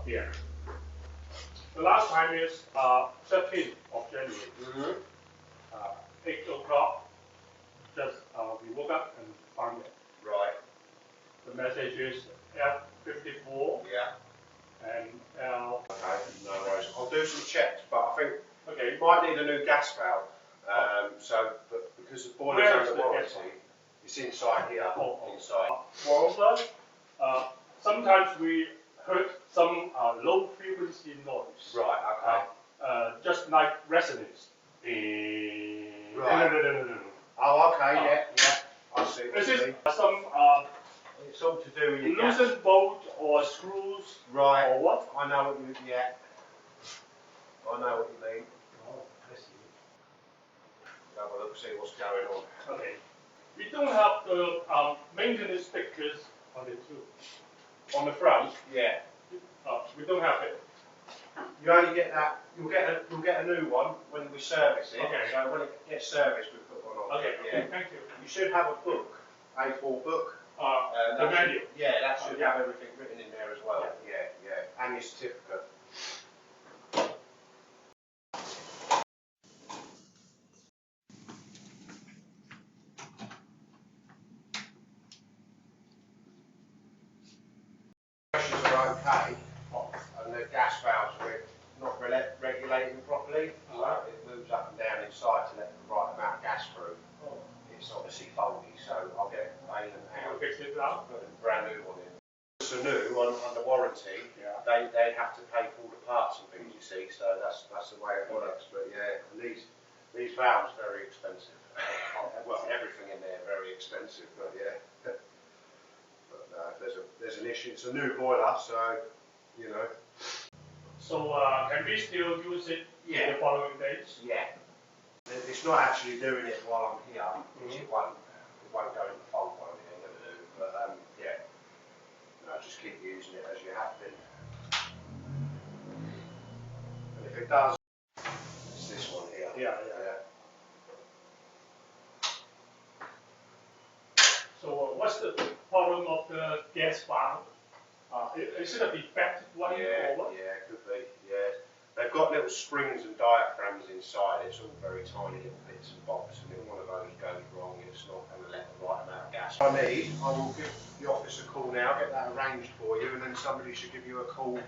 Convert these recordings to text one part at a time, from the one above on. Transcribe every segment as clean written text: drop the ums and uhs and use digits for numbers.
here. The last time is 13th of January. 8 o'clock. Just we woke up and found it. Right. The message is F54. Yeah. And L. Okay, no worries. I'll do some checks, but I think you might need a new gas valve. But because the boiler's under warranty, it's inside here. Inside. Moreover, sometimes we heard some low frequency noise. Right. Okay. Just like resonance. Right. No. Oh, okay. Yeah. I see. This is some. It's all to do with your loosened bolt or screws. Right. Or what? I know what you. Yeah. I know what you mean. Oh, I see. Have a look, see what's going on. Okay. We don't have the maintenance stickers on the tube. On the front. Yeah. We don't have it. You only get that. You'll get a new one when we service it. Okay. So when it gets serviced, we put one on. Okay. Yeah. Thank you. You should have a book, A4 book. The manual. Yeah, that should have everything written in there as well. Yeah. And your certificate. Pressures are okay, and the gas valves are not regulating properly, so it moves up and down inside to let the right amount of gas through. It's obviously faulty, so I'll get Bain out. Fix it out. Put a brand new one in. It's a new one under warranty. Yeah. They have to pay for all the parts and things, you see. So that's the way it works. But yeah, and these valves are very expensive. Well, everything in there very expensive. But yeah. But if there's an issue, it's a new boiler, so you know. So can we still use it in the following days? Yeah. It's not actually doing it while I'm here, which it won't go in the fault one, it ain't going to do. But yeah, no, just keep using it as you have been. And if it does, it's this one here. Yeah. So what's the problem of the gas valve? Is it a defective one or what? Yeah, it could be. Yeah. They've got little springs and diaphragms inside. It's all very tiny little bits and bobs, and if one of those goes wrong, it's not going to let the right amount of gas. I will give the office a call now, get that arranged for you, and then somebody should give you a call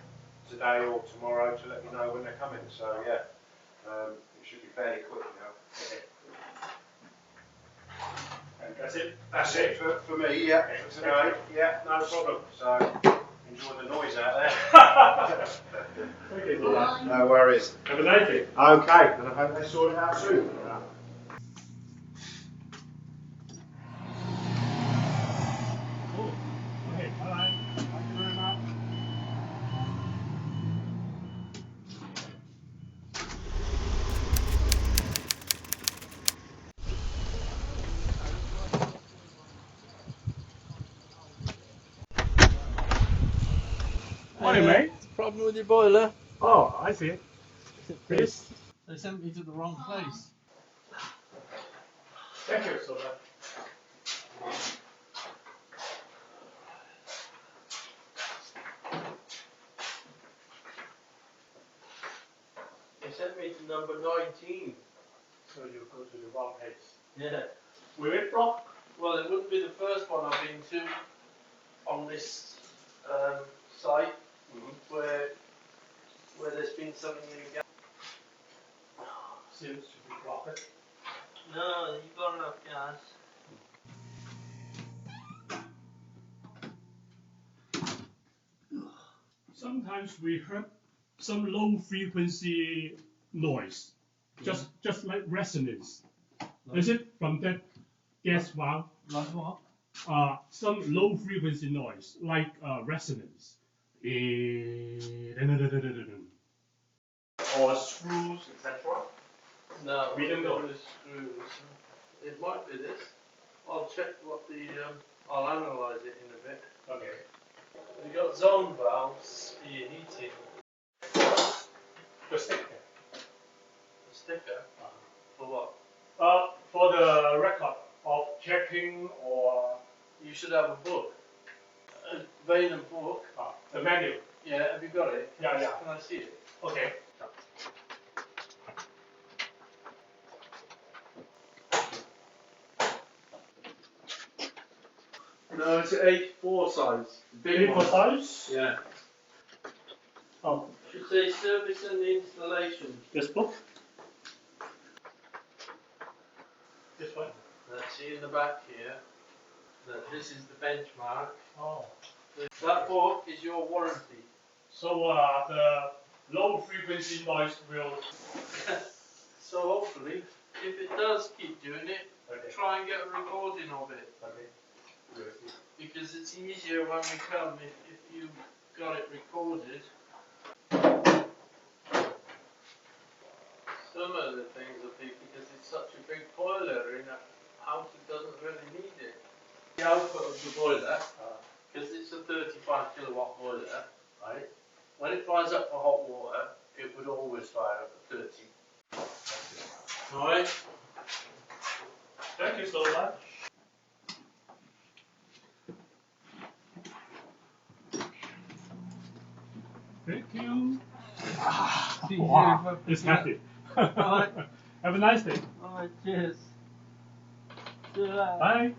today or tomorrow to let you know when they're coming. So yeah, it should be fairly quick now. And that's it? That's it for me, yeah. For today, yeah, no problem. So enjoy the noise out there. Okay, no worries. have a nice day. Okay, and I hope they sort it out soon. Oh, okay, bye. Thank you very much. Morning, mate. Problem with your boiler? Oh, I see. Please. They sent me to the wrong place. Thank you so much. They sent me to number 19. So you go to the wrong place. Yeah. Will it block? Well, it wouldn't be the first one I've been to on this site where there's been something in gas. Seems to be blocked. No, you've got enough gas. Sometimes we heard some low frequency noise, just like resonance. Is it from that gas valve? Like what? Some low frequency noise, like resonance. Or screws, etc. No, we don't know. The screws. It might be this. I'll check what the. I'll analyse it in a bit. Okay. You've got zone valves for your heating. The sticker. The sticker? For what? For the record of checking or. You should have a book. A Bain and book. The manual. Yeah, have you got it? Yeah, yeah. Can I see it? Okay. No, it's an 84 size. Big Big one. size? Yeah. Oh, Should say service and installation. this book? This one? Let's see in the back here that this is the benchmark. Oh. That book is your warranty. So the low frequency noise will. So hopefully, if it does keep doing it, Okay. try and get a recording of it. Okay. Good. Because it's easier when we come if you got it recorded. Some of the things are big because it's such a big boiler in a house that doesn't really need it. The output of the boiler, because it's a 35 kilowatt boiler, right? When it fires up for hot water, it would always fire up at 30. Alright? Thank you so much. Thank you. Wow, it's happy. Alright. Have a nice day. Alright, cheers. Bye.